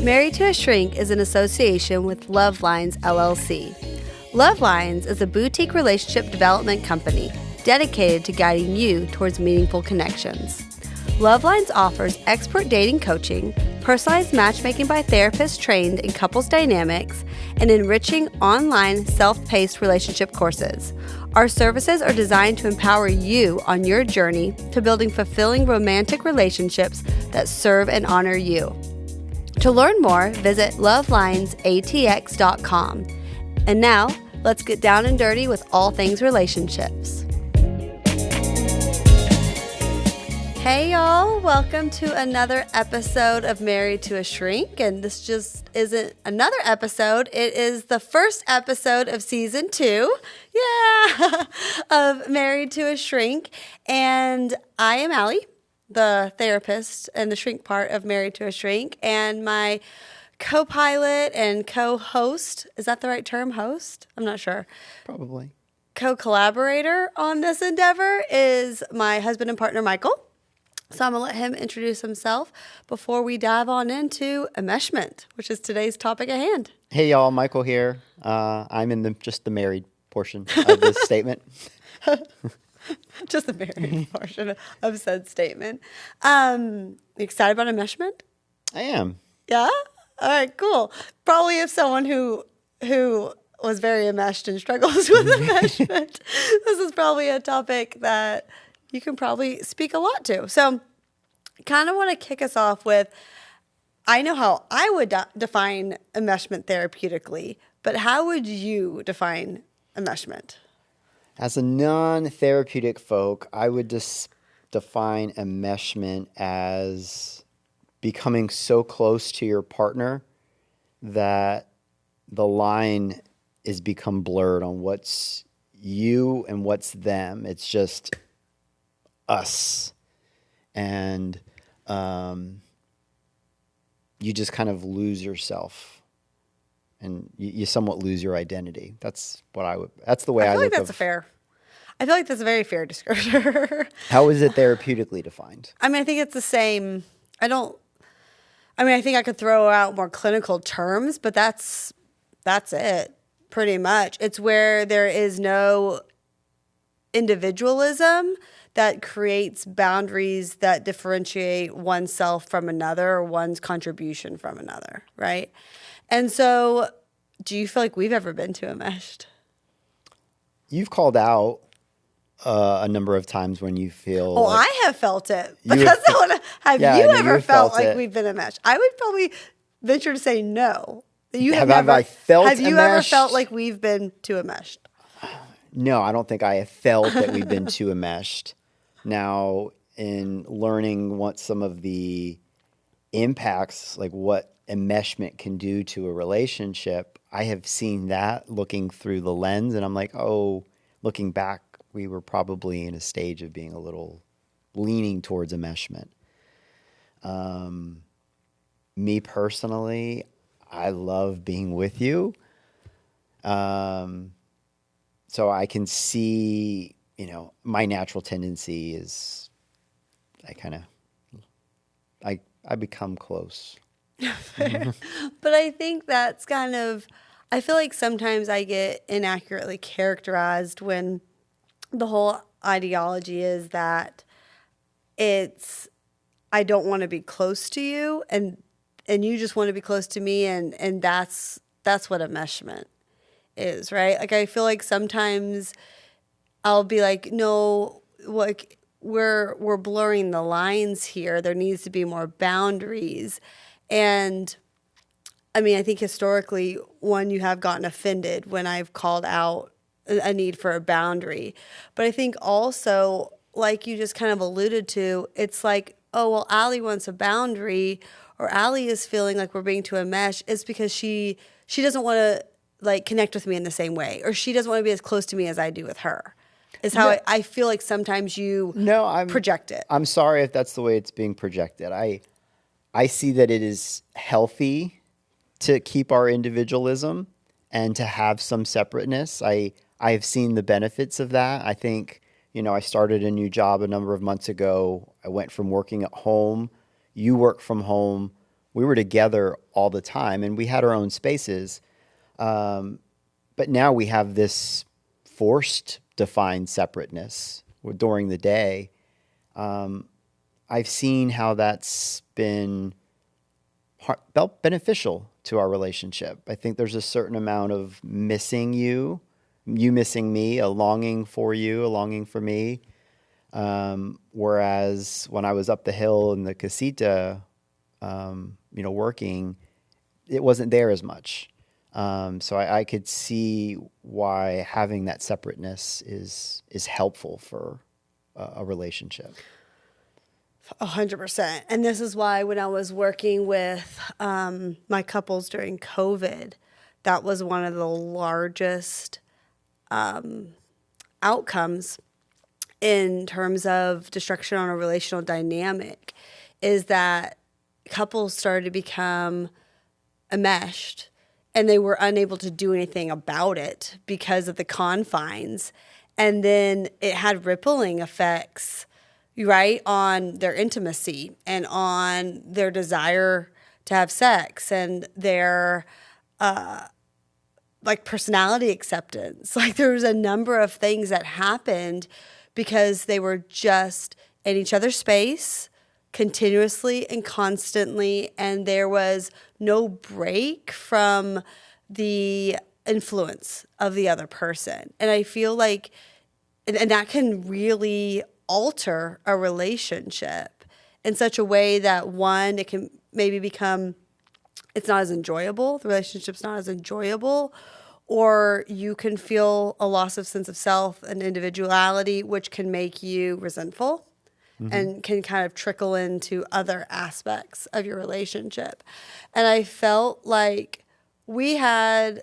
Married to a Shrink is an association with Love Lines LLC. Love Lines is a boutique relationship development company dedicated to guiding you towards meaningful connections. Love Lines offers expert dating coaching, personalized matchmaking by therapists trained in couples dynamics, and enriching online self-paced relationship courses. Our services are designed to empower you on your journey to building fulfilling romantic relationships that serve and honor you. To learn more, visit lovelinesatx.com. And now, let's get down and dirty with all things relationships. Hey y'all, welcome to another episode of Married to a Shrink. And this just isn't another episode, it is the first episode of season 2, of Married to a Shrink. And I am Allie, the therapist and the shrink part of Married to a Shrink. And my co-pilot and co-host, is that the right term, host? I'm not sure. Probably. Co-collaborator on this endeavor is my husband and partner, Michael. So I'm going to let him introduce himself before we dive on into enmeshment, which is today's topic at hand. Hey, y'all. Michael here. I'm in just the married portion of this statement. Just the married portion of said statement. Excited about enmeshment? I am. Yeah? All right, cool. Probably if someone who was very enmeshed and struggles with enmeshment, this is probably a topic that you can probably speak a lot to. So kind of want to kick us off with, I know how I would define enmeshment therapeutically, but how would you define enmeshment? As a non-therapeutic folk, I would just define enmeshment as becoming so close to your partner that the line is become blurred on what's you and what's them. It's just us. And you just kind of lose yourself. And you somewhat lose your identity. That's what that's the way I feel look like that's I feel like that's a very fair descriptor. How is it therapeutically defined? I mean, I think it's the same. I think I could throw out more clinical terms, but that's it pretty much. It's where there is no individualism that creates boundaries that differentiate oneself from another or one's contribution from another, right? And so, do you feel like we've ever been too enmeshed? You've called out a number of times when you feel... Oh, like I have felt it. Because have you ever felt like we've been enmeshed? I would probably venture to say no. Have I felt Have you enmeshed? ever felt like we've been too enmeshed? No, I don't think I have felt that we've been too enmeshed. Now, in learning what some of the impacts, like what enmeshment can do to a relationship, I have seen that looking through the lens, and I'm like, oh, looking back, we were probably in a stage of being a little leaning towards enmeshment. Me personally, I love being with you. So I can see, my natural tendency is I become close. But I think that's I feel like sometimes I get inaccurately characterized when the whole ideology is that I don't want to be close to you and you just want to be close to me and that's what enmeshment is, right? Like I feel like sometimes I'll be like, no, like we're blurring the lines here. There needs to be more boundaries. And I mean, I think historically, you have gotten offended when I've called out a need for a boundary. But I think also, like you just kind of alluded to, it's like, oh, well, Allie wants a boundary, or Allie is feeling like we're being too enmeshed. It's because she doesn't want to like connect with me in the same way, or she doesn't want to be as close to me as I do with her. Is how I feel like sometimes you project it. I'm sorry if that's the way it's being projected. I see that it is healthy to keep our individualism and to have some separateness. I have seen the benefits of that. I think, I started a new job a number of months ago. I went from working at home. You work from home. we were together all the time and we had our own spaces. But now we have this forced defined separateness during the day. I've seen how that's been felt beneficial to our relationship. I think there's a certain amount of missing you missing me, a longing for you, a longing for me. Whereas when I was up the hill in the casita, working, it wasn't there as much. So I could see why having that separateness is helpful for a relationship. 100%. And this is why when I was working with my couples during COVID, that was one of the largest outcomes in terms of destruction on a relational dynamic, is that couples started to become enmeshed and they were unable to do anything about it because of the confines. And then it had rippling effects, right, on their intimacy and on their desire to have sex and their personality acceptance. Like there was a number of things that happened because they were just in each other's space continuously and constantly, and there was no break from the influence of the other person. And I feel like, and that can really alter a relationship in such a way that, one, it can maybe become, it's not as enjoyable, the relationship's not as enjoyable, or you can feel a loss of sense of self and individuality, which can make you resentful and can kind of trickle into other aspects of your relationship. And I felt like I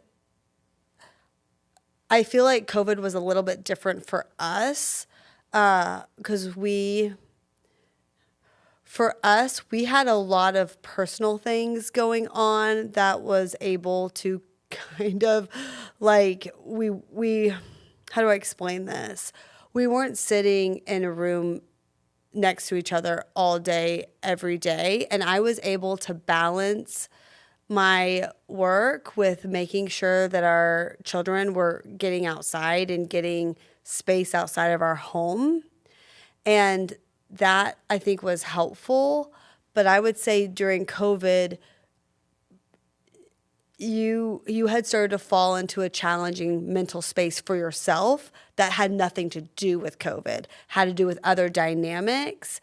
feel like COVID was a little bit different for us because we had a lot of personal things going on that was able to kind of like, how do I explain this? We weren't sitting in a room next to each other all day, every day. And I was able to balance my work with making sure that our children were getting outside and getting space outside of our home. And that I think was helpful. But I would say during COVID, you had started to fall into a challenging mental space for yourself that had nothing to do with COVID, had to do with other dynamics.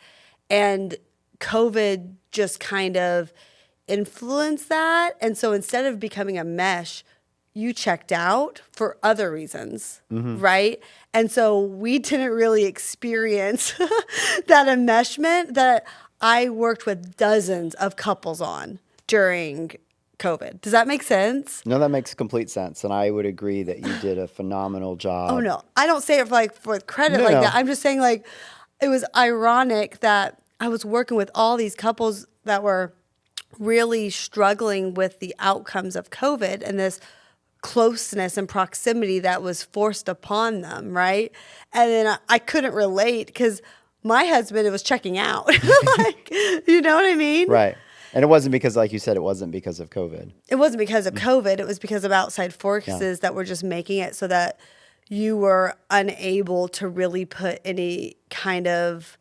And COVID just kind of influenced that. And so instead of becoming a mesh, you checked out for other reasons, right? And so we didn't really experience that enmeshment that I worked with dozens of couples on during COVID. Does that make sense? No, that makes complete sense. And I would agree that you did a phenomenal job. Oh, no. I don't say it for credit No, like no. that. I'm just saying it was ironic that I was working with all these couples that were really struggling with the outcomes of COVID and this closeness and proximity that was forced upon them, right? And then I couldn't relate because my husband was checking out. You know what I mean? Right. And it wasn't because, like you said, it wasn't because of COVID. It wasn't because of COVID. It was because of outside forces that were just making it so that you were unable to really put any kind of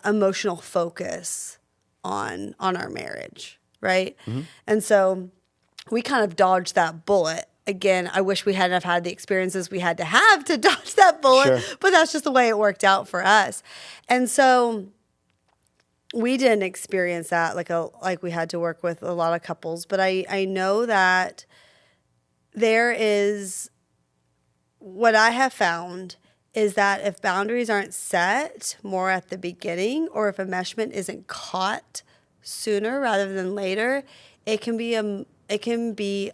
emotional focus on our marriage, right? And so we kind of dodged that bullet. Again, I wish we hadn't have had the experiences we had to have to dodge that bullet, but that's just the way it worked out for us. And so we didn't experience that like we had to work with a lot of couples, but I know that there is, what I have found is that if boundaries aren't set more at the beginning, or if enmeshment isn't caught sooner rather than later, it can be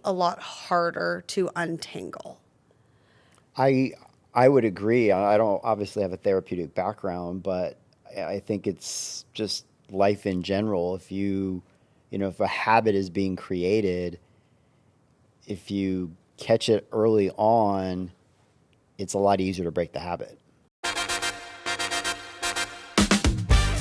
a lot harder to untangle. I would agree. I don't obviously have a therapeutic background, but I think it's just life in general. If if a habit is being created, if you catch it early on, it's a lot easier to break the habit.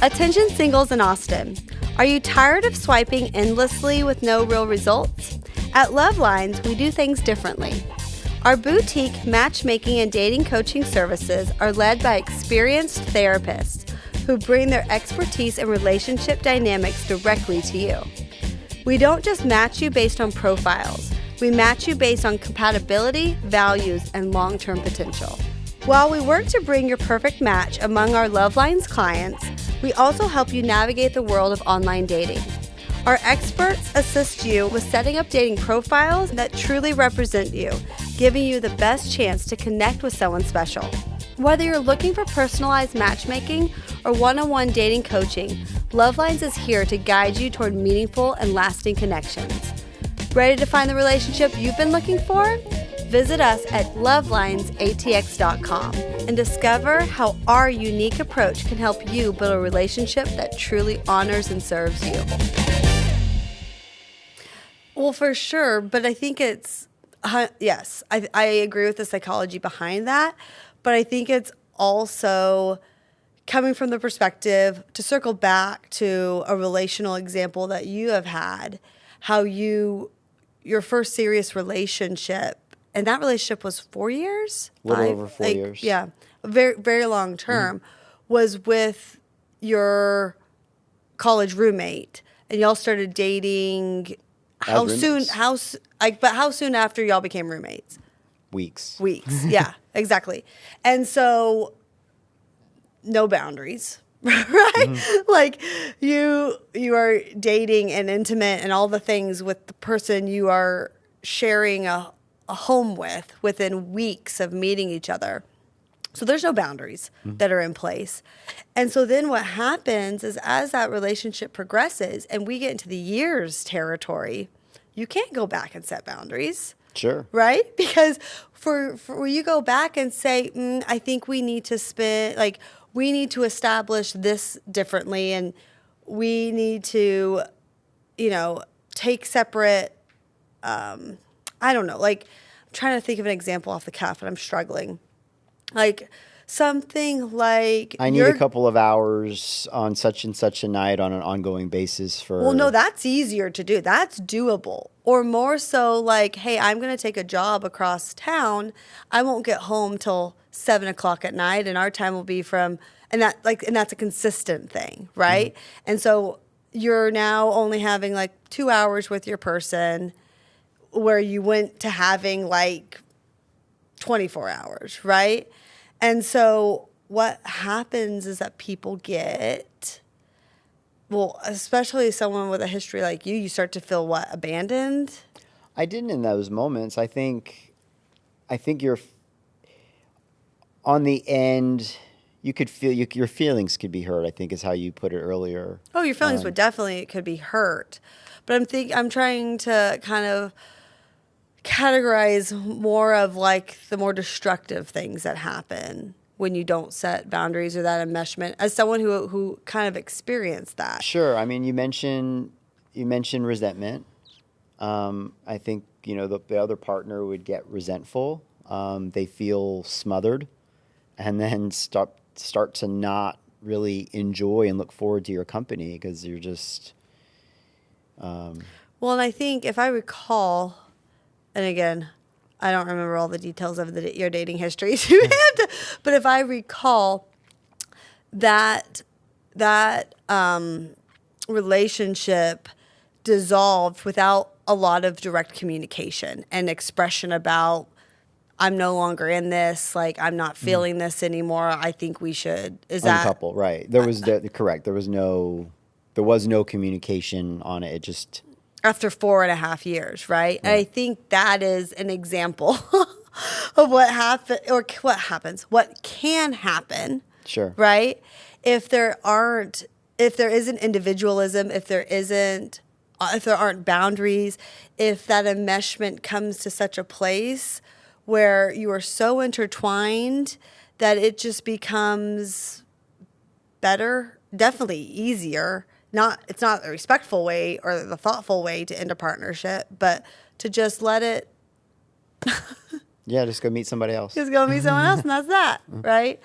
Attention singles in Austin. Are you tired of swiping endlessly with no real results? At Love Lines, we do things differently. Our boutique matchmaking and dating coaching services are led by experienced therapists who bring their expertise in relationship dynamics directly to you. We don't just match you based on profiles. We match you based on compatibility, values, and long-term potential. While we work to bring your perfect match among our Love Lines clients, we also help you navigate the world of online dating. Our experts assist you with setting up dating profiles that truly represent you, giving you the best chance to connect with someone special. Whether you're looking for personalized matchmaking or one-on-one dating coaching, Love Lines is here to guide you toward meaningful and lasting connections. Ready to find the relationship you've been looking for? Visit us at lovelinesatx.com and discover how our unique approach can help you build a relationship that truly honors and serves you. Well, for sure, but I think it's, yes, I agree with the psychology behind that, but I think it's also coming from the perspective to circle back to a relational example that you have had, how your first serious relationship, and that relationship was 4 years? A little over 4 years. Yeah, very, very long term, was with your college roommate, and y'all started dating. How soon? But how soon after y'all became roommates? Weeks. Yeah, exactly. And so, no boundaries, right? Like you are dating and intimate and all the things with the person you are sharing a home with within weeks of meeting each other. So there's no boundaries that are in place. And so then what happens is as that relationship progresses and we get into the years territory, you can't go back and set boundaries. Sure. Right? Because for you go back and say, I think we need to we need to establish this differently and we need to, take separate, I don't know, like I'm trying to think of an example off the cuff and I'm struggling. Like something like I need a couple of hours on such and such a night on an ongoing basis for. Well, no, that's easier to do. That's doable. Or more so like, hey, I'm going to take a job across town. I won't get home till 7 o'clock at night, and our time will be from, and that's a consistent thing, right? And so you're now only having like 2 hours with your person, where you went to having like 24 hours, right? And so what happens is that people get, well, especially someone with a history like you start to feel what, abandoned? I didn't in those moments. I think you're on the end. You could feel your feelings could be hurt, I think is how you put it earlier. Oh, your feelings would definitely, it could be hurt. But I'm trying to kind of categorize more of like the more destructive things that happen when you don't set boundaries or that enmeshment, as someone who kind of experienced that. Sure. I mean, you mentioned resentment. I think, the other partner would get resentful. They feel smothered and then start to not really enjoy and look forward to your company because you're just... Well, and I think if I recall, and again, I don't remember all the details of your dating history, but if I recall that relationship dissolved without a lot of direct communication and expression about, I'm no longer in this, like I'm not feeling this anymore. I think we should. Is that uncouple? Right. There was correct. There was no communication on it. It just. After 4.5 years, right? And I think that is an example of what can happen. Sure. Right? If there isn't individualism, if there aren't boundaries, if that enmeshment comes to such a place where you are so intertwined that it just becomes better, definitely easier. It's not a respectful way or the thoughtful way to end a partnership, but to just let it. Yeah, just go meet somebody else. Just go meet someone else, and that's that, right?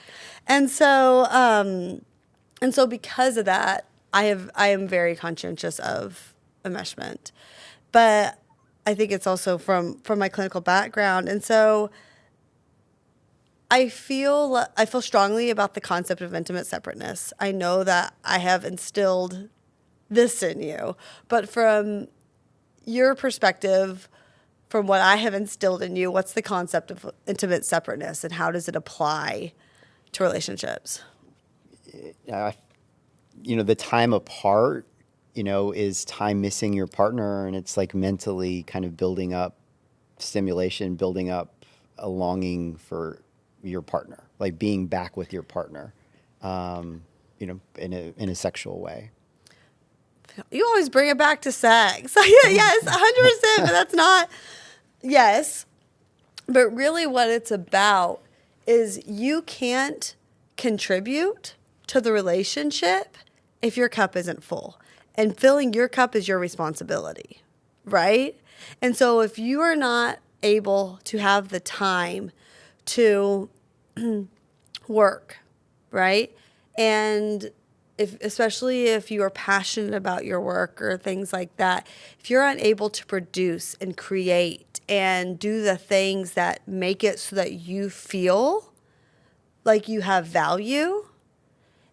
And so because of that, I am very conscientious of enmeshment, but I think it's also from my clinical background, and so I feel strongly about the concept of intimate separateness. I know that I have instilled this in you, but from your perspective, from what I have instilled in you, what's the concept of intimate separateness and how does it apply to relationships? The time apart, is time missing your partner, and it's like mentally kind of building up stimulation, building up a longing for your partner, like being back with your partner, in a sexual way. You always bring it back to sex. Yes, 100%, but that's not, yes. But really what it's about is you can't contribute to the relationship if your cup isn't full. And filling your cup is your responsibility, right? And so if you are not able to have the time to work, right? And especially if you are passionate about your work or things like that, if you're unable to produce and create and do the things that make it so that you feel like you have value,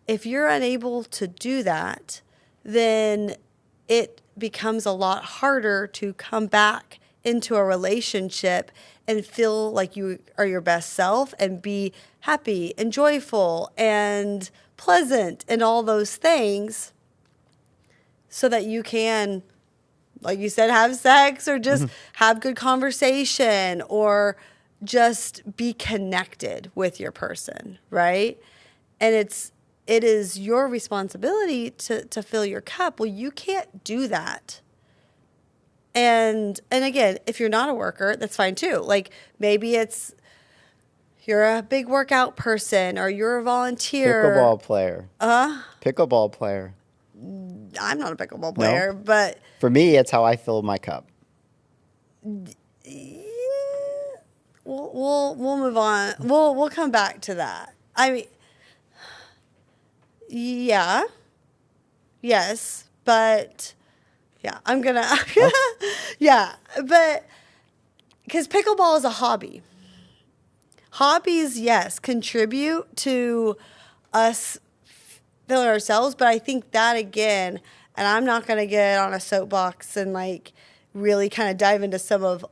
if you're unable to do that, then it becomes a lot harder to come back into a relationship and feel like you are your best self and be happy and joyful and pleasant and all those things so that you can, like you said, have sex or just have good conversation or just be connected with your person, right? And it is your responsibility to fill your cup. Well, you can't do that. And again, if you're not a worker, that's fine too. Like maybe it's you're a big workout person or you're a volunteer. Pickleball player. Pickleball player. I'm not a pickleball player, no? But for me, it's how I fill my cup. We'll move on. We'll come back to that. I mean, yeah, yes, but yeah, I'm gonna, yeah, but because pickleball is a hobby. Hobbies, yes, contribute to us filling ourselves, but I think that again, and I'm not gonna get on a soapbox and like really kind of dive into some of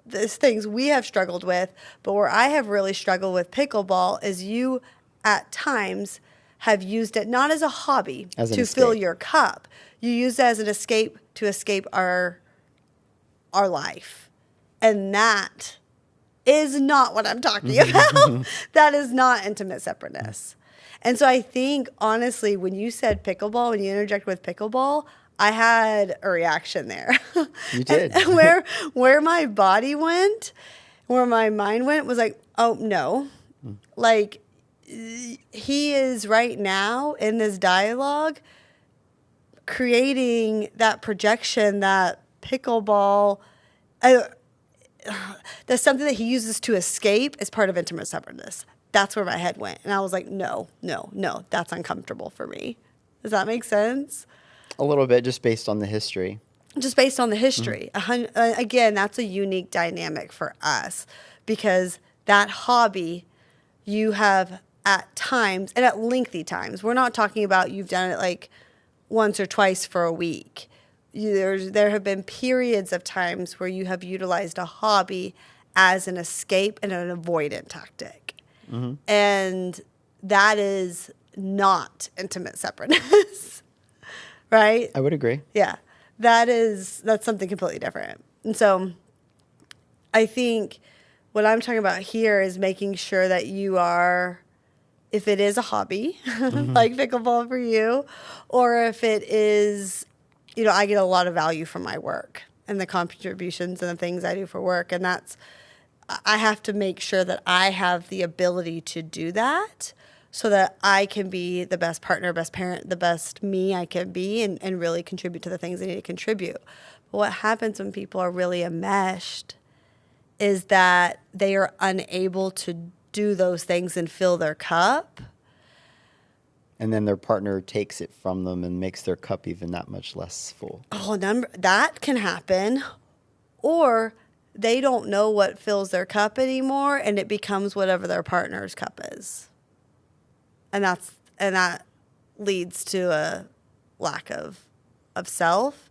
these things we have struggled with, but where I have really struggled with pickleball is you at times have used it not as a hobby to fill your cup. You use it as an escape to escape our life. And that is not what I'm talking about. That is not intimate separateness. And so I think, honestly, when you said pickleball, when you interject with pickleball, I had a reaction there. You did. And where my body went, where my mind went was like, oh, no. Like, he is right now in this dialogue creating that projection that pickleball, that's something that he uses to escape as part of intimate separateness. That's where my head went. And I was like, no, that's uncomfortable for me. Does that make sense? A little bit, just based on the history. Just based on the history. Again, that's a unique dynamic for us because that hobby you have at times, and at lengthy times. We're not talking about you've done it like once or twice for a week. There have been periods of times where you have utilized a hobby as an escape and an avoidant tactic. And that is not intimate separateness, right? I would agree. Yeah. That's something completely different. And so I think what I'm talking about here is making sure that you are, if it is a hobby, like pickleball for you, or if it is, I get a lot of value from my work and the contributions and the things I do for work. And I have to make sure that I have the ability to do that so that I can be the best partner, best parent, the best me I can be and really contribute to the things I need to contribute. But what happens when people are really enmeshed is that they are unable to do those things and fill their cup. And then their partner takes it from them and makes their cup even that much less full. Oh, that can happen. Or they don't know what fills their cup anymore, and it becomes whatever their partner's cup is. And that leads to a lack of self.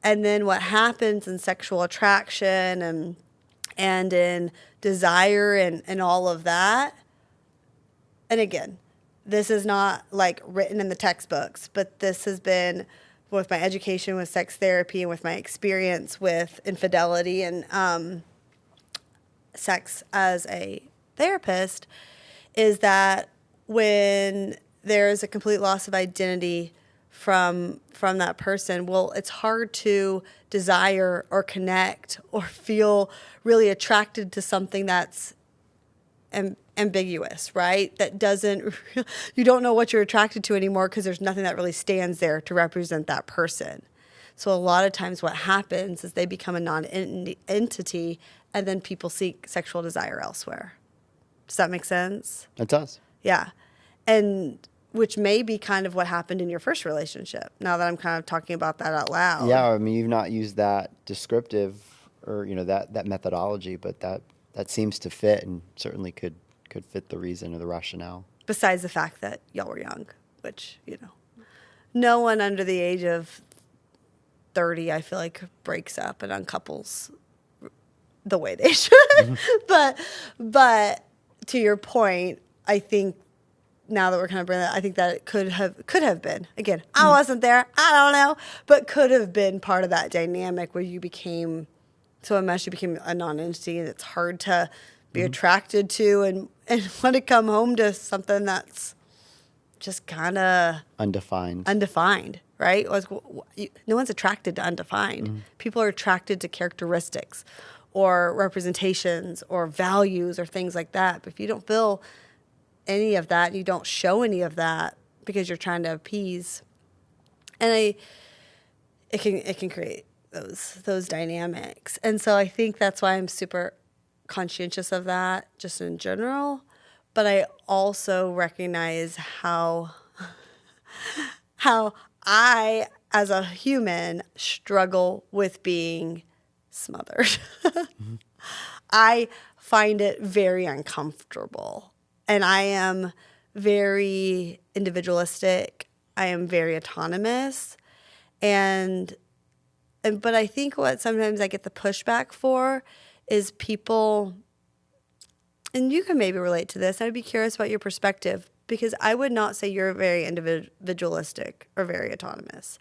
And then what happens in sexual attraction and in desire and all of that. And again, this is not like written in the textbooks, but this has been with my education with sex therapy and with my experience with infidelity and sex as a therapist, is that when there's a complete loss of identity from that person, well, it's hard to desire or connect or feel really attracted to something that's ambiguous, right? That doesn't, you don't know what you're attracted to anymore because there's nothing that really stands there to represent that person. So a lot of times what happens is they become a non-entity and then people seek sexual desire elsewhere. Does that make sense? It does. Yeah. And which may be kind of what happened in your first relationship, now that I'm kind of talking about that out loud. Yeah, I mean, you've not used that descriptive or, that methodology, but that seems to fit and certainly could fit the reason or the rationale. Besides the fact that y'all were young, which, no one under the age of 30, I feel like, breaks up and uncouples the way they should. Mm-hmm. But to your point, I think now that we're kind of bringing that, I think that it could have been, again, I wasn't there, I don't know, but could have been part of that dynamic where you became a non-entity, and it's hard to be attracted to and want to come home to something that's just kind of undefined, right? No one's attracted to undefined. Mm-hmm. People are attracted to characteristics or representations or values or things like that. But if you don't feel any of that, and you don't show any of that because you're trying to appease, and it can create those dynamics. And so I think that's why I'm super conscientious of that just in general. But I also recognize how I, as a human, struggle with being smothered. Mm-hmm. I find it very uncomfortable. And I am very individualistic. I am very autonomous. But I think what sometimes I get the pushback for is people, and you can maybe relate to this, I'd be curious about your perspective, because I would not say you're very individualistic or very autonomous.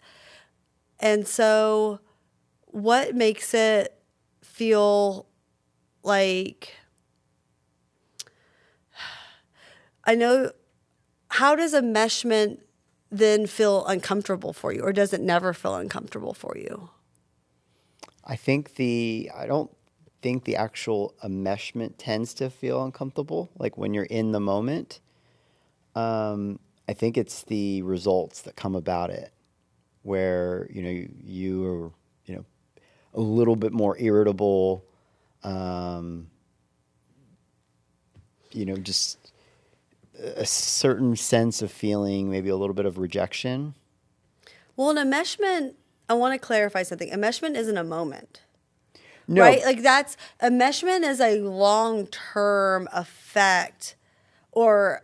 And so what makes it feel like, how does enmeshment then feel uncomfortable for you, or does it never feel uncomfortable for you? I don't think the actual enmeshment tends to feel uncomfortable, like when you're in the moment. I think it's the results that come about it, where you are a little bit more irritable, just a certain sense of feeling, maybe a little bit of rejection. Well, an enmeshment, I want to clarify something. Enmeshment isn't a moment. No. Right? Like enmeshment is a long-term effect or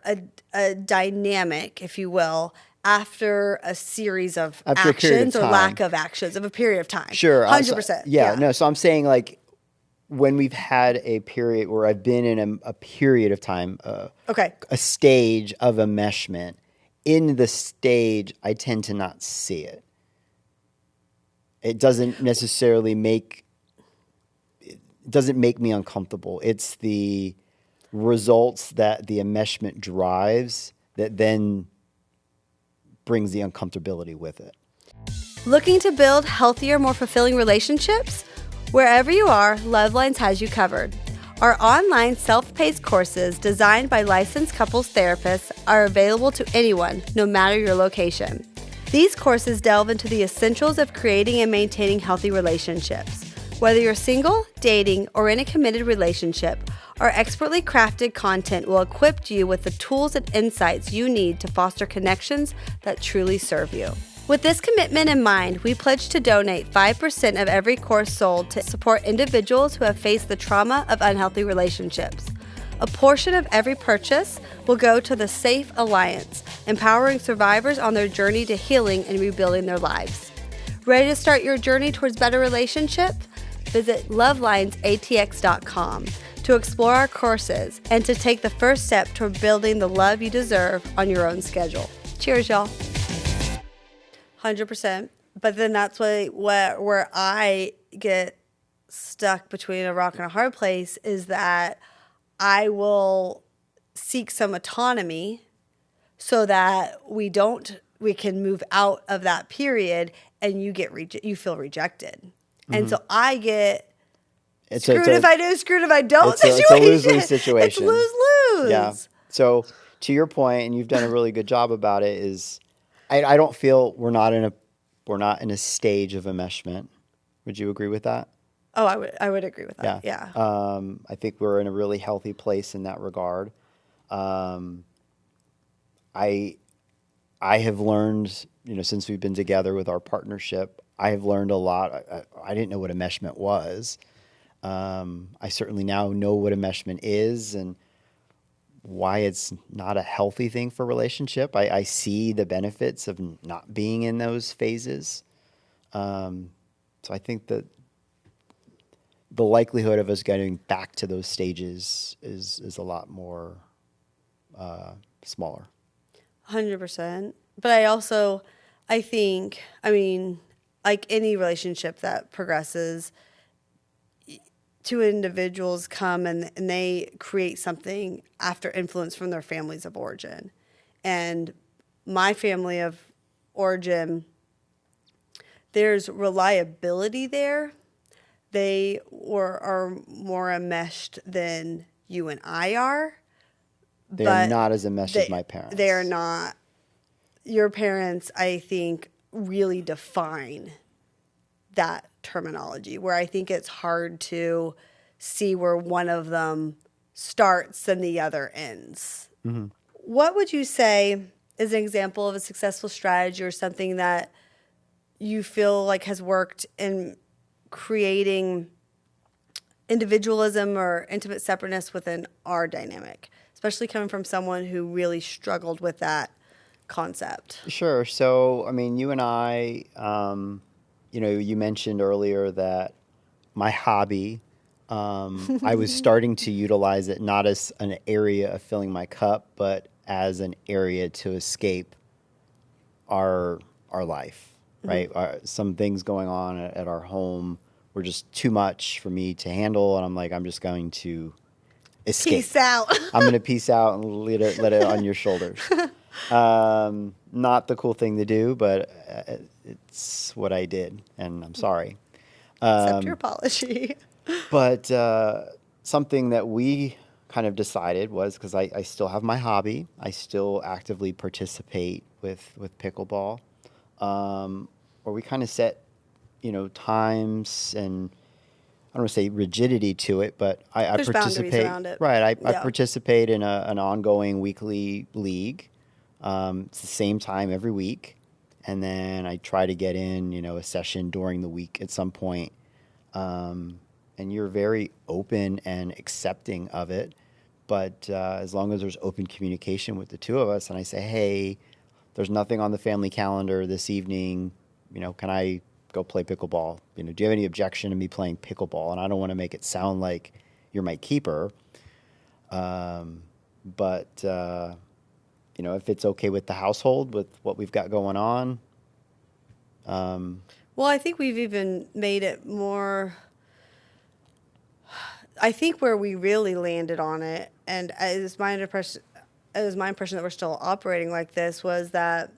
a dynamic, if you will, after a series of actions or lack of actions of a period of time. Sure. 100%. Yeah. No, so I'm saying, like, when we've had a period where I've been in a period of time, a stage of enmeshment, in the stage, I tend to not see it. It doesn't necessarily make me uncomfortable. It's the results that the enmeshment drives that then brings the uncomfortability with it. Looking to build healthier, more fulfilling relationships? Wherever you are, Lovelines has you covered. Our online self-paced courses designed by licensed couples therapists are available to anyone, no matter your location. These courses delve into the essentials of creating and maintaining healthy relationships, Whether you're single, dating, or in a committed relationship, our expertly crafted content will equip you with the tools and insights you need to foster connections that truly serve you. With this commitment in mind, we pledge to donate 5% of every course sold to support individuals who have faced the trauma of unhealthy relationships. A portion of every purchase will go to the Safe Alliance, empowering survivors on their journey to healing and rebuilding their lives. Ready to start your journey towards better relationship? Visit lovelinesatx.com to explore our courses and to take the first step toward building the love you deserve on your own schedule. Cheers, y'all. 100%. But then that's where I get stuck between a rock and a hard place is that I will seek some autonomy so that we can move out of that period and you feel rejected. Mm-hmm. And so I get screwed if I do, screwed if I don't situation. It's a lose-lose situation. It's lose-lose. Yeah. So to your point, and you've done a really good job about it, is I don't feel we're not in a stage of enmeshment. Would you agree with that? Oh, I would agree with that. Yeah. I think we're in a really healthy place in that regard. I have learned, since we've been together with our partnership, I have learned a lot. I didn't know what enmeshment was. I certainly now know what enmeshment is and why it's not a healthy thing for relationship. I see the benefits of not being in those phases. So I think that the likelihood of us getting back to those stages is a lot more smaller. 100%. But I think, like any relationship that progresses, two individuals come and they create something after influence from their families of origin. And my family of origin, there's reliability there. They are more enmeshed than you and I are. They're not as enmeshed as my parents. They are not. Your parents, I think, really define that terminology, where I think it's hard to see where one of them starts and the other ends. Mm-hmm. What would you say is an example of a successful strategy or something that you feel like has worked in creating individualism or intimate separateness within our dynamic, especially coming from someone who really struggled with that concept? Sure. So, you and I, you mentioned earlier that my hobby, I was starting to utilize it not as an area of filling my cup, but as an area to escape our life, right? Mm-hmm. Some things going on at our home were just too much for me to handle, and I'm like, I'm just going to escape. Peace out. I'm going to peace out and let it on your shoulders. Not the cool thing to do, but it's what I did, and I'm sorry. Accept your apology. But something that we kind of decided was, because I still have my hobby, I still actively participate with pickleball, where we kind of set, times and I don't want to say rigidity to it, but I participate. Boundaries around it. Right, I participate in an ongoing weekly league. It's the same time every week, and then I try to get in, a session during the week at some point. And you're very open and accepting of it, but as long as there's open communication with the two of us, and I say, hey, there's nothing on the family calendar this evening, can I go play pickleball? Do you have any objection to me playing pickleball? And I don't want to make it sound like you're my keeper, but if it's okay with the household, with what we've got going on. Well, I think we've even made it more. I think where we really landed on it, and it was my impression that we're still operating like this, was that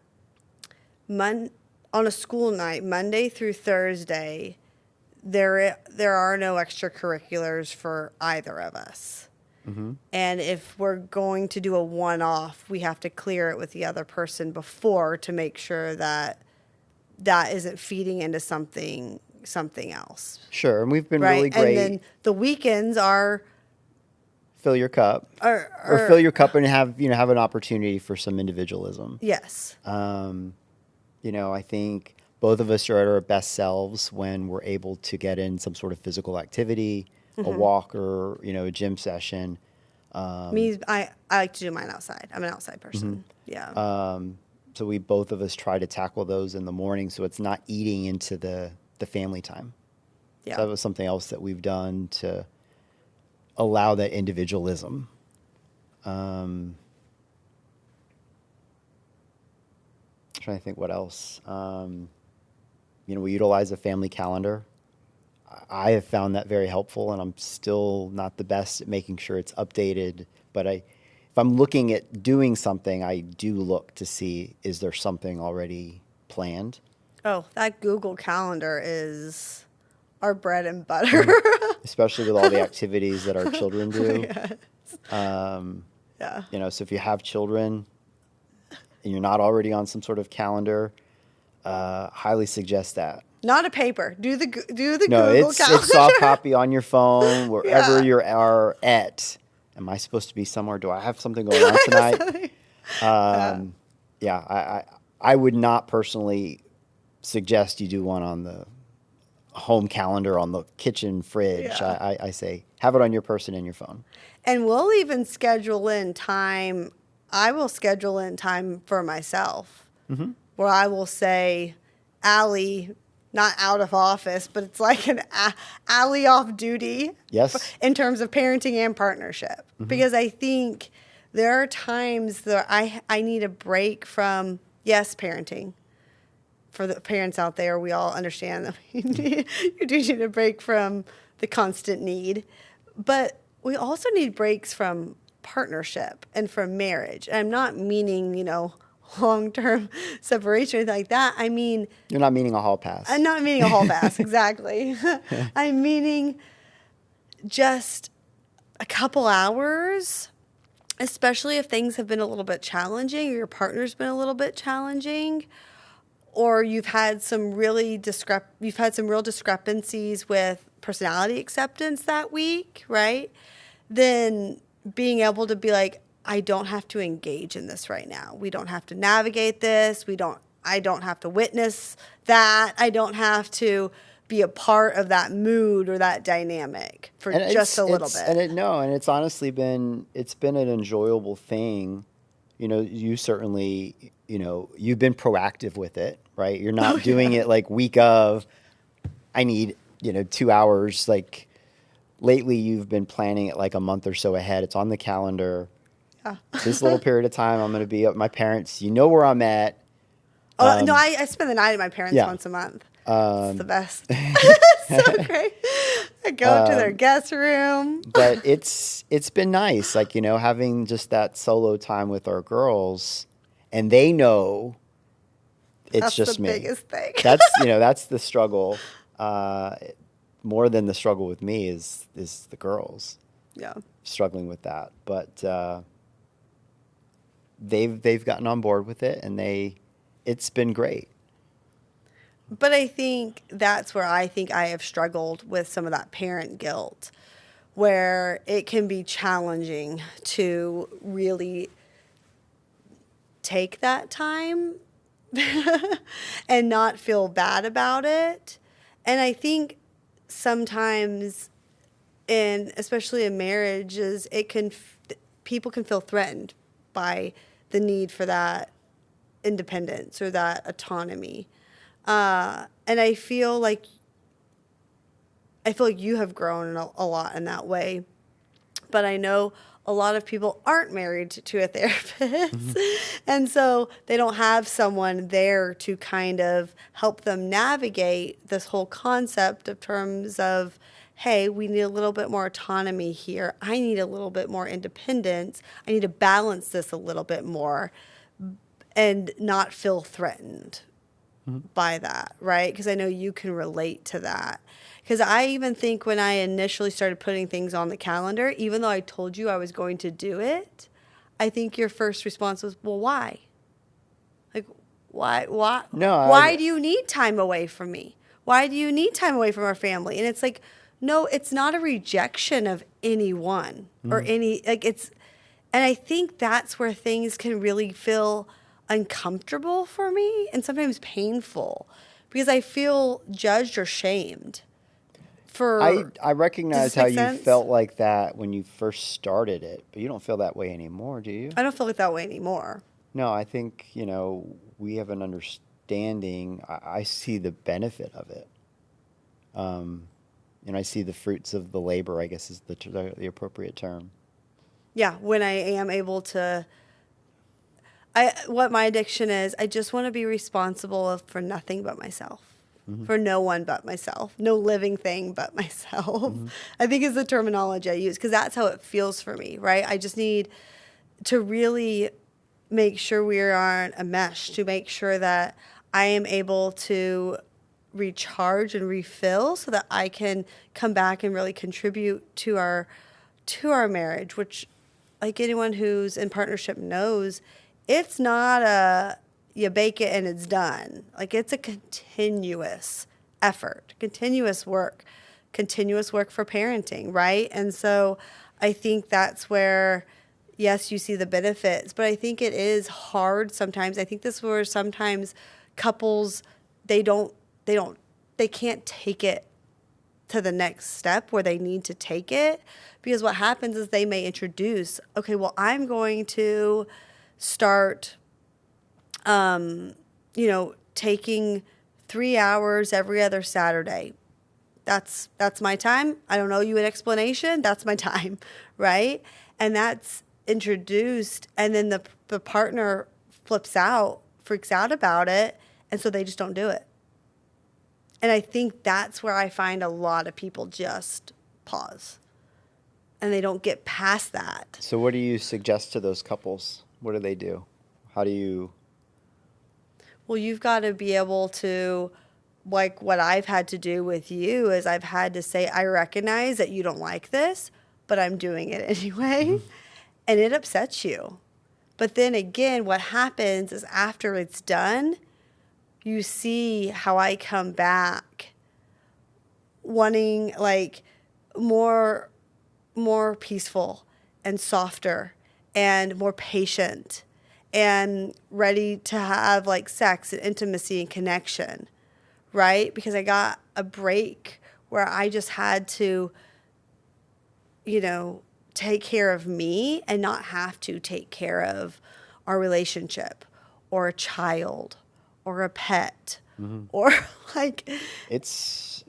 on a school night, Monday through Thursday, there are no extracurriculars for either of us. Mm-hmm. And if we're going to do a one-off, we have to clear it with the other person before to make sure that isn't feeding into something something else, Sure. And we've been right? really great. And then the weekends are Fill your cup. Or fill your cup and have an opportunity for some individualism. yes. I think both of us are at our best selves when we're able to get in some sort of physical activity, a walk or, a gym session. I like to do mine outside. I'm an outside person. Yeah. So we both of us try to tackle those in the morning so it's not eating into the family time. Yeah. So that was something else that we've done to allow that individualism. Trying to think what else. We utilize a family calendar. I have found that very helpful, and I'm still not the best at making sure it's updated. But if I'm looking at doing something, I do look to see, is there something already planned? Oh, that Google Calendar is our bread and butter. Especially with all the activities that our children do. Yes. Yeah. So if you have children and you're not already on some sort of calendar, highly suggest that. Not a paper. Do the No, Google Calendar. it's soft copy on your phone, wherever Yeah. you are at. Am I supposed to be somewhere? Do I have something going on tonight? I would not personally suggest you do one on the home calendar on the kitchen fridge. Yeah. I say have it on your person and your phone. And we'll even schedule in time. I will schedule in time for myself where I will say, Allie, not out of office, but it's like an Allie off duty. Yes. In terms of parenting and partnership. Because I think there are times that I need a break from, yes, parenting. For the parents out there, we all understand that you do need a break from the constant need. But we also need breaks from partnership and from marriage. And I'm not meaning, long-term separation or anything like that. I mean... You're not meaning a hall pass. I'm not meaning a hall pass, exactly. I'm meaning just a couple hours, especially if things have been a little bit challenging or your partner's been a little bit challenging, or you've had some real discrepancies with personality acceptance that week, right? Then being able to be like, I don't have to engage in this right now. We don't have to navigate this. I don't have to witness that. I don't have to be a part of that mood or that dynamic for just a little bit. And it's honestly been an enjoyable thing. You certainly, you've been proactive with it, right? You're not doing it like week of, I need, 2 hours. Like lately you've been planning it like a month or so ahead. It's on the calendar. Yeah. This little period of time I'm going to be at my parents. Where I'm at. No, I spend the night at my parents once a month. It's the best. So great. I go to their guest room. But it's been nice, like, having just that solo time with our girls, and they know it's just me. That's the biggest thing. That's the struggle. More than the struggle with me is the girls. Yeah. Struggling with that. But they've gotten on board with it, and it's been great. But I think that's where I think I have struggled with some of that parent guilt, where it can be challenging to really take that time and not feel bad about it. And I think sometimes, especially in marriages, people can feel threatened by the need for that independence or that autonomy. And I feel like you have grown a lot in that way. But I know a lot of people aren't married to a therapist. And so they don't have someone there to kind of help them navigate this whole concept of terms of, hey, we need a little bit more autonomy here. I need a little bit more independence. I need to balance this a little bit more and not feel threatened by that, right? Because I know you can relate to that. Because I even think when I initially started putting things on the calendar, even though I told you I was going to do it, I think your first response was, well, why? Like, why? No, Why do you need time away from me? Why do you need time away from our family? And it's like, no, it's not a rejection of anyone or any, like it's, and I think that's where things can really feel uncomfortable for me and sometimes painful because I feel judged or shamed for. I Does recognize this how make you sense? felt like that when you first started it, but you don't feel that way anymore, do you? I don't feel like that way anymore. No, I think, we have an understanding. I see the benefit of it. And I see the fruits of the labor, I guess is the appropriate term. Yeah, when I am able to, what my addiction is, I just want to be responsible for nothing but myself. For no one but myself, no living thing but myself. I think is the terminology I use because that's how it feels for me, right? I just need to really make sure we are on a mesh, to make sure that I am able to recharge and refill so that I can come back and really contribute to our marriage, which like anyone who's in partnership knows, it's not a you bake it and it's done. Like it's a continuous effort, continuous work for parenting, right? And so I think that's where yes, you see the benefits, but I think it is hard sometimes. I think this is where sometimes couples they can't take it to the next step where they need to take it because what happens is they may introduce, okay, well, I'm going to start, taking 3 hours every other Saturday. That's my time. I don't owe you an explanation. That's my time, right? And that's introduced, and then the partner freaks out about it, and so they just don't do it. And I think that's where I find a lot of people just pause and they don't get past that. So what do you suggest to those couples? What do they do? How do you... Well, you've got to be able to, like what I've had to do with you is I've had to say, I recognize that you don't like this, but I'm doing it anyway. And it upsets you. But then again, what happens is after it's done, you see how I come back wanting like more peaceful and softer and more patient and ready to have like sex and intimacy and connection, right? Because I got a break where I just had to, take care of me and not have to take care of our relationship or a child or a pet or like It's...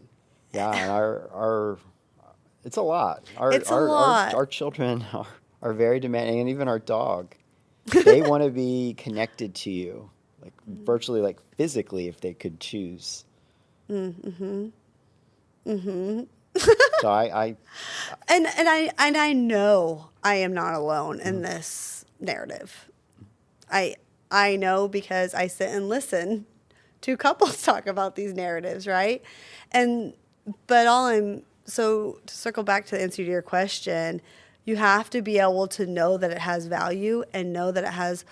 Yeah, and our it's a lot. it's a lot. Our children are very demanding, and even our dog. They want to be connected to you, like virtually, like physically, if they could choose. So And I know I am not alone in this narrative. I know because I sit and listen to couples talk about these narratives, right? So to circle back to the answer to your question, you have to be able to know that it has value and know that it has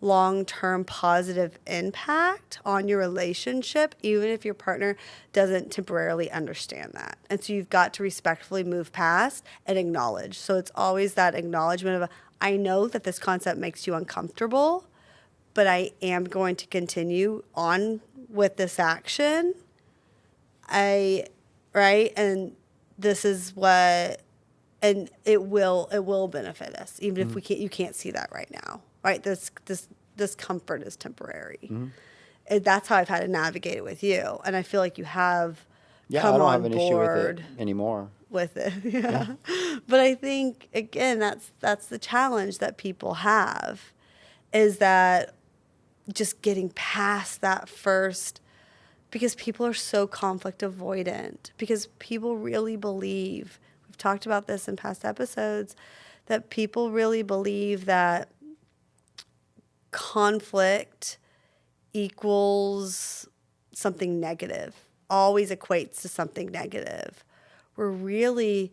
long-term positive impact on your relationship, even if your partner doesn't temporarily understand that. And so you've got to respectfully move past and acknowledge. So it's always that acknowledgement of, I know that this concept makes you uncomfortable, but I am going to continue on with this action. Right? And this is what, and it will benefit us, even if you can't see that right now, right? This comfort is temporary. That's how I've had to navigate it with you. And I feel like you have yeah, come I don't on have an board issue with it anymore. with it. Yeah. But I think, again, that's the challenge that people have is that just getting past that first, because people are so conflict avoidant, because people really believe, we've talked about this in past episodes, that people really believe that conflict equals something negative, always equates to something negative, where really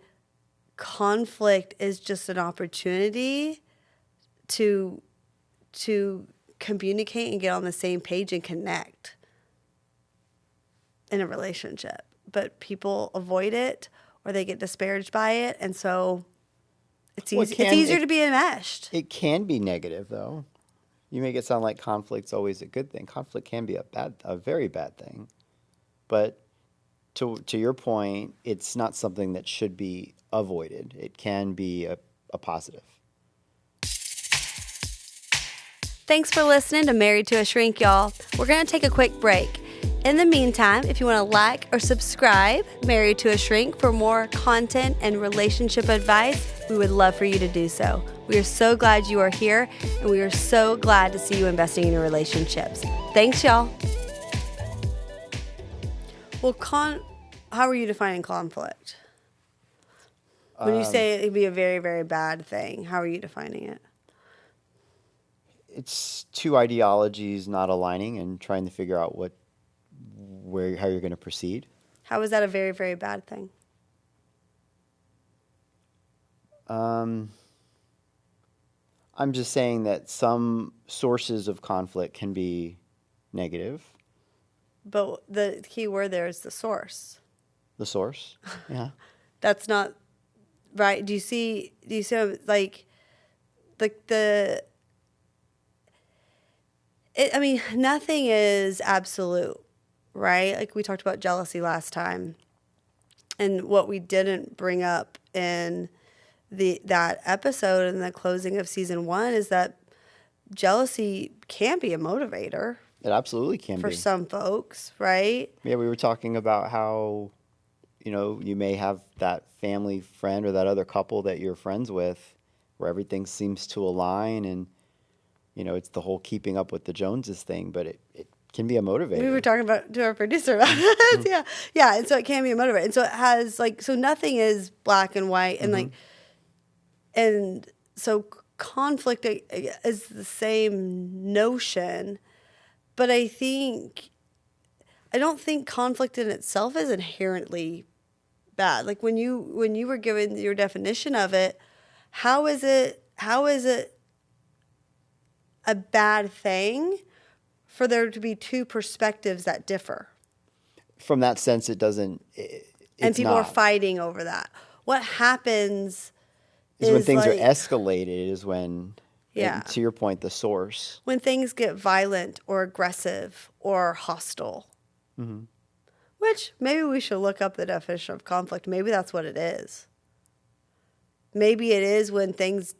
conflict is just an opportunity to communicate and get on the same page and connect. in a relationship, but people avoid it or they get disparaged by it. And so it's easier to be enmeshed. It can be negative, though. You make it sound like conflict's always a good thing. Conflict can be a very bad thing. But to your point, it's not something that should be avoided. It can be a positive. Thanks for listening to Married to a Shrink, y'all. We're going to take a quick break. In the meantime, if you want to like or subscribe Married to a Shrink for more content and relationship advice, we would love for you to do so. We are so glad you are here, and we are so glad to see you investing in your relationships. Thanks, y'all. Well, how are you defining conflict? When you say it'd be a very, very bad thing, how are you defining it? It's two ideologies not aligning and trying to figure out how you're going to proceed. How is that a very, very bad thing? I'm just saying that some sources of conflict can be negative. But the key word there is the source. The source, yeah. That's not right. Do you see like nothing is absolute, right? Like we talked about jealousy last time. And what we didn't bring up in that episode in the closing of season 1 is that jealousy can be a motivator. It absolutely can for be. some folks, right? Yeah, we were talking about how, you may have that family friend or that other couple that you're friends with where everything seems to align and, it's the whole keeping up with the Joneses thing, but it can be a motivator. We were talking to our producer about it. Yeah. Yeah. And so it can be a motivator. And so it has so nothing is black and white and and so conflict is the same notion, but I don't think conflict in itself is inherently bad. Like when you were given your definition of it, how is it a bad thing for there to be two perspectives that differ? From that sense, it doesn't. And people are fighting over that. What happens is when things are escalated is when, yeah. To your point, the source. When things get violent or aggressive or hostile. Mm-hmm. Which maybe we should look up the definition of conflict. Maybe that's what it is. Maybe it is when things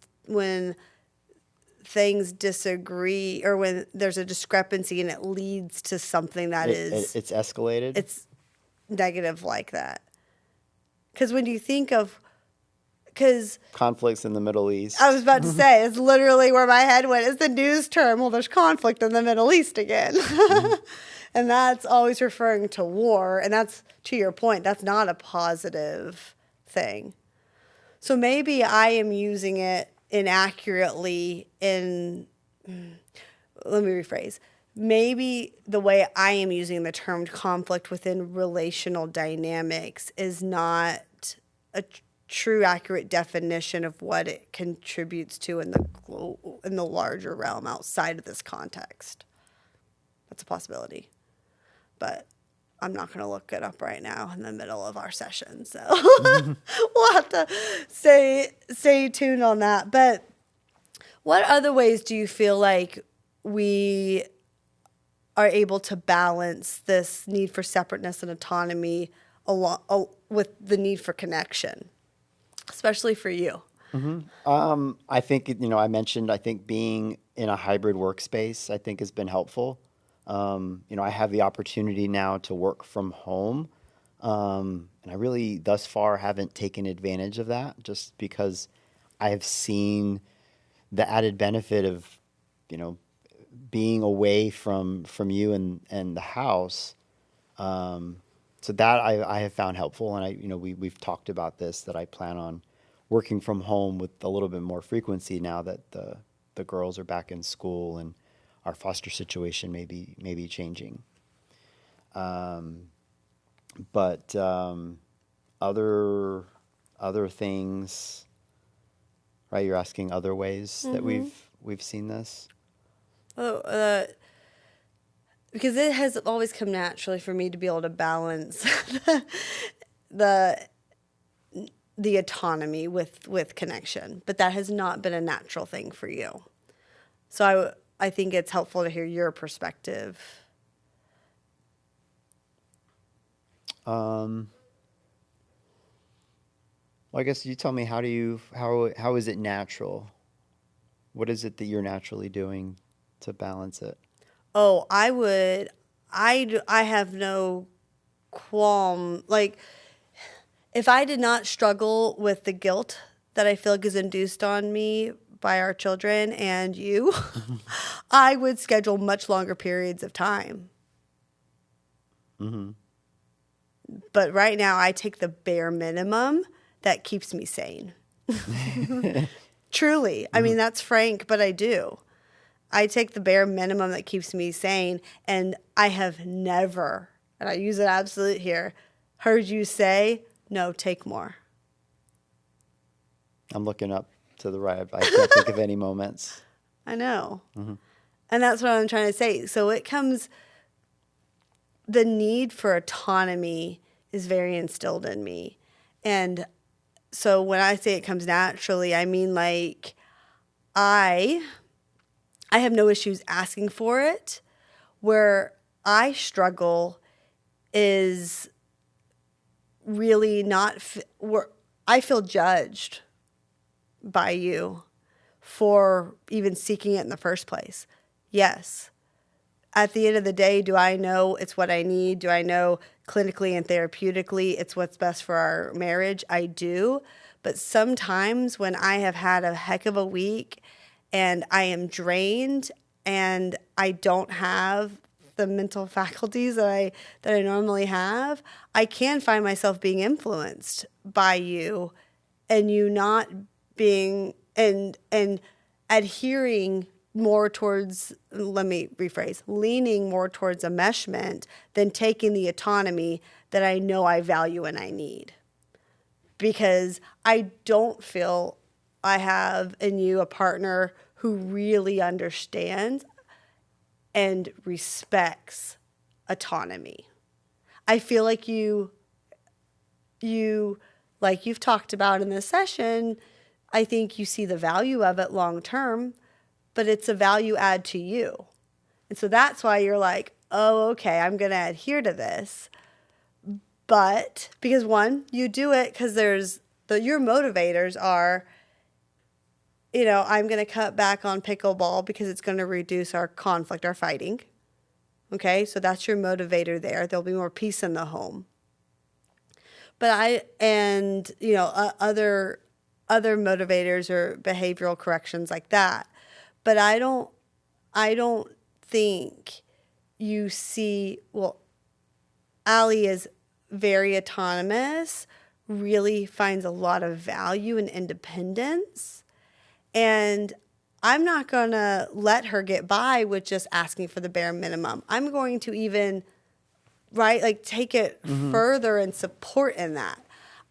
disagree or when there's a discrepancy and it leads to something that it's escalated. It's negative like that. Because when you think of conflicts in the Middle East. I was about to say, it's literally where my head went. It's the news term. Well, there's conflict in the Middle East again. Mm-hmm. And that's always referring to war. And that's, to your point, that's not a positive thing. So maybe I am using it inaccurately let me rephrase. Maybe the way I am using the term conflict within relational dynamics is not a true, accurate definition of what it contributes to in the larger realm outside of this context. That's a possibility, but I'm not going to look it up right now in the middle of our session. So we'll have to stay tuned on that. But what other ways do you feel like we are able to balance this need for separateness and autonomy with the need for connection, especially for you? Mm-hmm. I think, I mentioned, I think being in a hybrid workspace, I think has been helpful. I have the opportunity now to work from home. And I really thus far haven't taken advantage of that just because I have seen the added benefit of, being away from you and the house. So that I have found helpful. And we've talked about this, that I plan on working from home with a little bit more frequency now that the girls are back in school and our foster situation may be changing. But other things, right? You're asking other ways that we've seen this. because it has always come naturally for me to be able to balance the the autonomy with connection, but that has not been a natural thing for you. So I think it's helpful to hear your perspective. Well, I guess you tell me, how is it natural? What is it that you're naturally doing to balance it? Oh, I have no qualm. Like, if I did not struggle with the guilt that I feel like is induced on me by our children and you, I would schedule much longer periods of time. Mm-hmm. But right now, I take the bare minimum that keeps me sane. Truly. I mean, that's frank, but I do. I take the bare minimum that keeps me sane, and I have never, and I use an absolute here, heard you say, no, take more. I'm looking up to the right. I can't think of any moments. I know. Mm-hmm. And that's what I'm trying to say. So it comes, the need for autonomy is very instilled in me. And so when I say it comes naturally, I mean like I have no issues asking for it. Where I struggle is really not where I feel judged by you for even seeking it in the first place. Yes. At the end of the day, do I know it's what I need? Do I know clinically and therapeutically it's what's best for our marriage? I do. But sometimes when I have had a heck of a week and I am drained and I don't have the mental faculties that I normally have, I can find myself being influenced by you and you not being and adhering more towards, let me rephrase, leaning more towards enmeshment than taking the autonomy that I know I value and I need. Because I don't feel I have in you a partner who really understands and respects autonomy. I feel like you like you've talked about in this session, I think you see the value of it long term, but it's a value add to you. And so that's why you're like, oh, okay, I'm going to adhere to this. But because one, you do it because your motivators are, I'm going to cut back on pickleball because it's going to reduce our conflict, our fighting. Okay, so that's your motivator there. There'll be more peace in the home. But other motivators or behavioral corrections like that. But I don't think you see, well, Allie is very autonomous, really finds a lot of value in independence. And I'm not going to let her get by with just asking for the bare minimum. I'm going to even, take it further and support in that.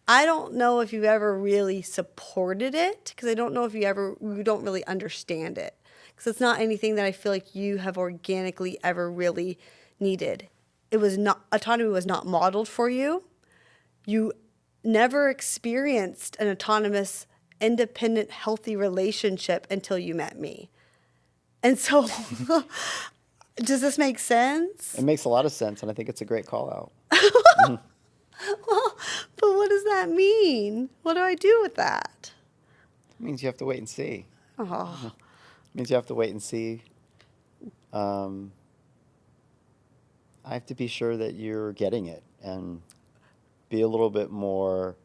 I don't know if you've ever really supported it because I don't know if you don't really understand it. Because it's not anything that I feel like you have organically ever really needed. Autonomy was not modeled for you. You never experienced an autonomous, independent, healthy relationship until you met me. And so, does this make sense? It makes a lot of sense, and I think it's a great call out. Well, but what does that mean? What do I do with that? It means you have to wait and see. Oh. It means you have to wait and see. I have to be sure that you're getting it and be a little bit more,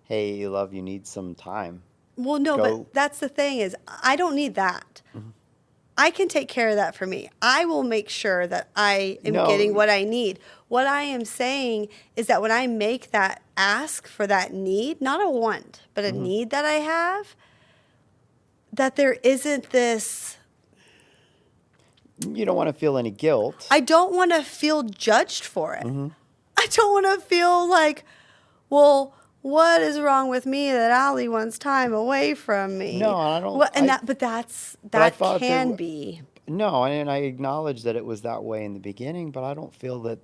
hey, love, you need some time. Well, no, but that's the thing is I don't need that. Mm-hmm. I can take care of that for me. I will make sure that I am getting what I need. What I am saying is that when I make that ask for that need, not a want, but a need that I have, that there isn't this. You don't want to feel any guilt. I don't want to feel judged for it. Mm-hmm. I don't want to feel like, well, what is wrong with me that Allie wants time away from me? No, I don't. But that can be. No, and I acknowledge that it was that way in the beginning, but I don't feel that.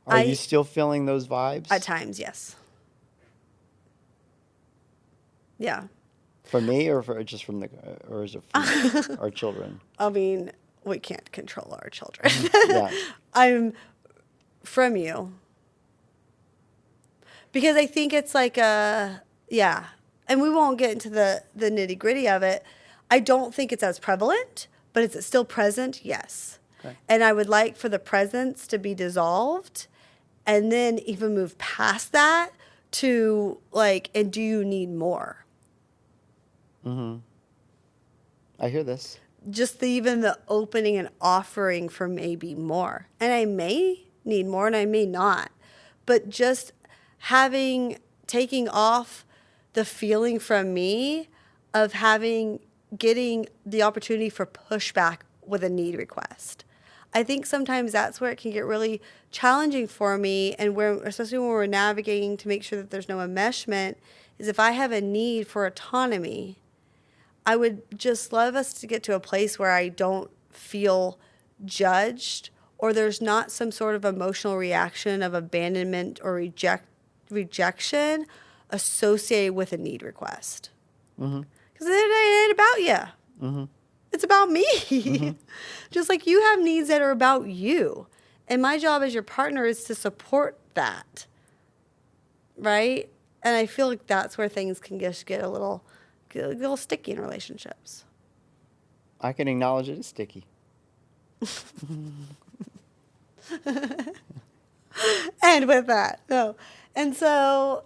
Are you I still feeling those At vibes times, yes. Yeah. from me, or just from or is it from our children? I mean, we can't control our children. Yeah. I'm from you. Because I think it's like yeah. And we won't get into the nitty gritty of it. I don't think it's as prevalent, but is it still present? Yes. Okay. And I would like for the presence to be dissolved and then even move past that to like, and do you need more? Mm-hmm. I hear this. Just even the opening and offering for maybe more. And I may need more and I may not. But just taking off the feeling from me of getting the opportunity for pushback with a need request. I think sometimes that's where it can get really challenging for me, and especially when we're navigating to make sure that there's no enmeshment, is if I have a need for autonomy, I would just love us to get to a place where I don't feel judged or there's not some sort of emotional reaction of abandonment or rejection associated with a need request. Mm-hmm. Because it ain't about you. Mm-hmm. It's about me. Mm-hmm. Just like you have needs that are about you. And my job as your partner is to support that. Right? And I feel like that's where things can just get a little sticky in relationships. I can acknowledge it is sticky. And with that, no. And so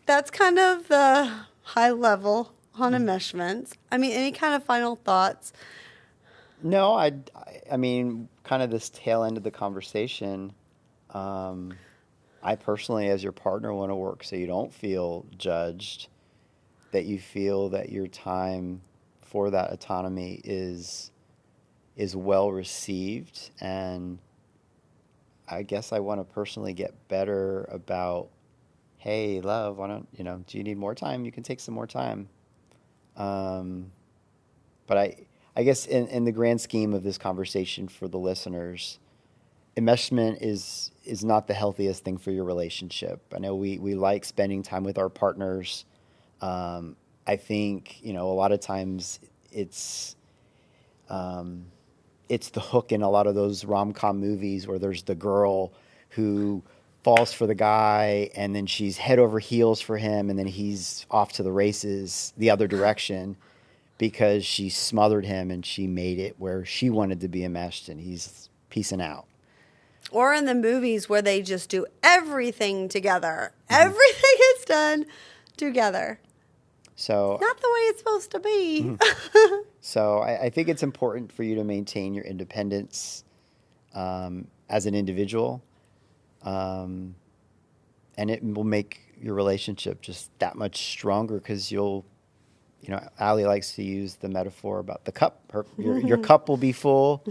that's kind of the high level on enmeshments. I mean, any kind of final thoughts? No, I mean, kind of this tail end of the conversation. I personally, as your partner, want to work so you don't feel judged, that you feel that your time for that autonomy is well received, and I guess I want to personally get better about, hey, love, why don't, do you need more time? You can take some more time. But I guess in the grand scheme of this conversation for the listeners, enmeshment is not the healthiest thing for your relationship. I know we like spending time with our partners. I think, a lot of times it's the hook in a lot of those rom-com movies where there's the girl who falls for the guy and then she's head over heels for him and then he's off to the races the other direction because she smothered him and she made it where she wanted to be enmeshed and he's peacing out. Or in the movies where they just do everything together. Mm-hmm. Everything is done together. So not the way it's supposed to be. Mm-hmm. So I think it's important for you to maintain your independence as an individual. And it will make your relationship just that much stronger because Allie likes to use the metaphor about the cup. Your cup will be full,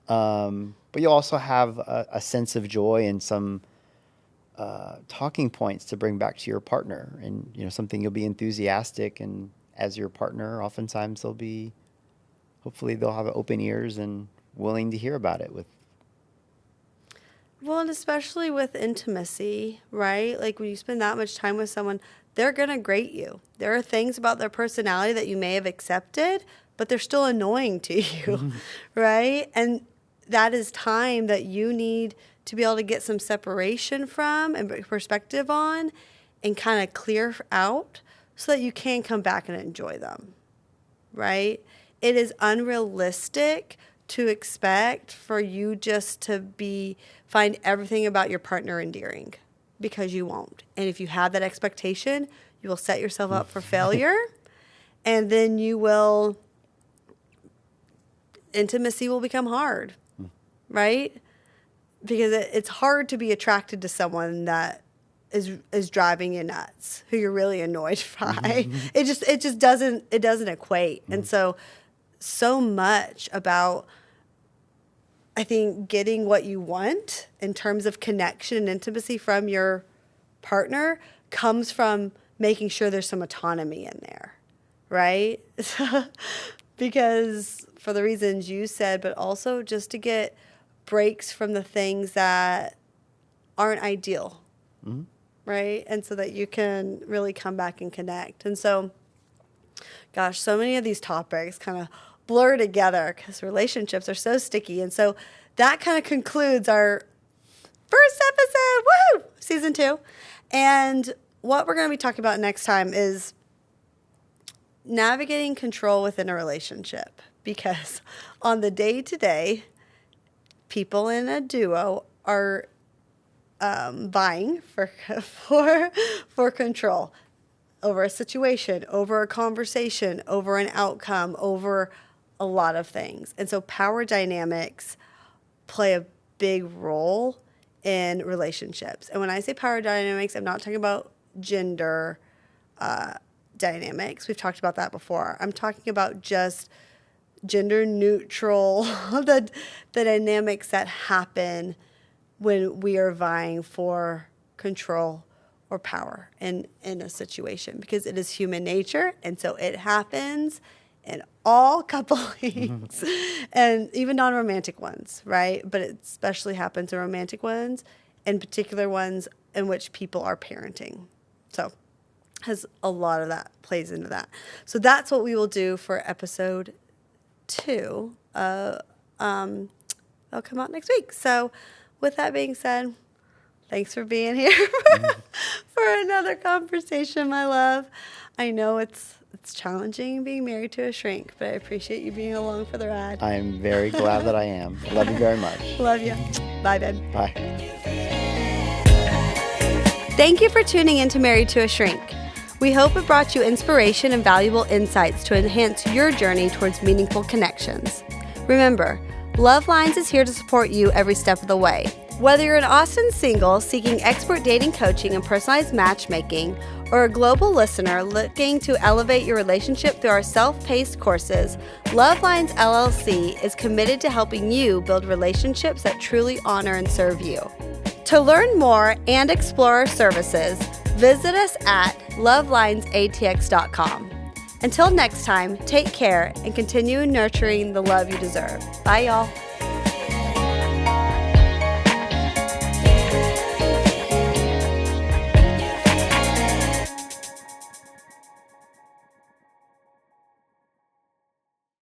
but you'll also have a sense of joy and some talking points to bring back to your partner, and something you'll be enthusiastic. And as your partner, oftentimes hopefully they'll have open ears and willing to hear about it. Well, and especially with intimacy, right? Like when you spend that much time with someone, they're going to grate you. There are things about their personality that you may have accepted, but they're still annoying to you, right? And that is time that you need to be able to get some separation from and perspective on and kind of clear out so that you can come back and enjoy them, right? It is unrealistic to expect for you just to find everything about your partner endearing, because you won't. And if you have that expectation, you will set yourself up for failure, and then intimacy will become hard, right? Because it's hard to be attracted to someone that is driving you nuts, who you're really annoyed by. It just doesn't equate. And so much about, I think, getting what you want in terms of connection and intimacy from your partner comes from making sure there's some autonomy in there, right? because for the reasons you said, but also just to get breaks from the things that aren't ideal, right? And so that you can really come back and connect. And so, gosh, so many of these topics kind of blur together because relationships are so sticky. And so that kind of concludes our first episode, woo, season 2. And what we're going to be talking about next time is navigating control within a relationship. Because on the day-to-day, people in a duo are vying for control over a situation, over a conversation, over an outcome, over a lot of things. And so power dynamics play a big role in relationships. And when I say power dynamics, I'm not talking about gender dynamics. We've talked about that before. I'm talking about just gender neutral, the dynamics that happen when we are vying for control or power in a situation, because it is human nature. And so it happens in all couplings and even non-romantic ones, right? But it especially happens in romantic ones, and particular ones in which people are parenting. So has a lot of that plays into that. So that's what we will do for episode 2. That'll come out next week. So with that being said, thanks for being here for another conversation, my love. I know it's challenging being married to a shrink, but I appreciate you being along for the ride. I am very glad that I am. Love you very much. Love you. Bye, babe. Bye. Thank you for tuning in to Married to a Shrink. We hope it brought you inspiration and valuable insights to enhance your journey towards meaningful connections. Remember, Love Lines is here to support you every step of the way. Whether you're an Austin single seeking expert dating coaching and personalized matchmaking, or a global listener looking to elevate your relationship through our self-paced courses, Love Lines LLC is committed to helping you build relationships that truly honor and serve you. To learn more and explore our services, visit us at lovelinesatx.com. Until next time, take care and continue nurturing the love you deserve. Bye, y'all.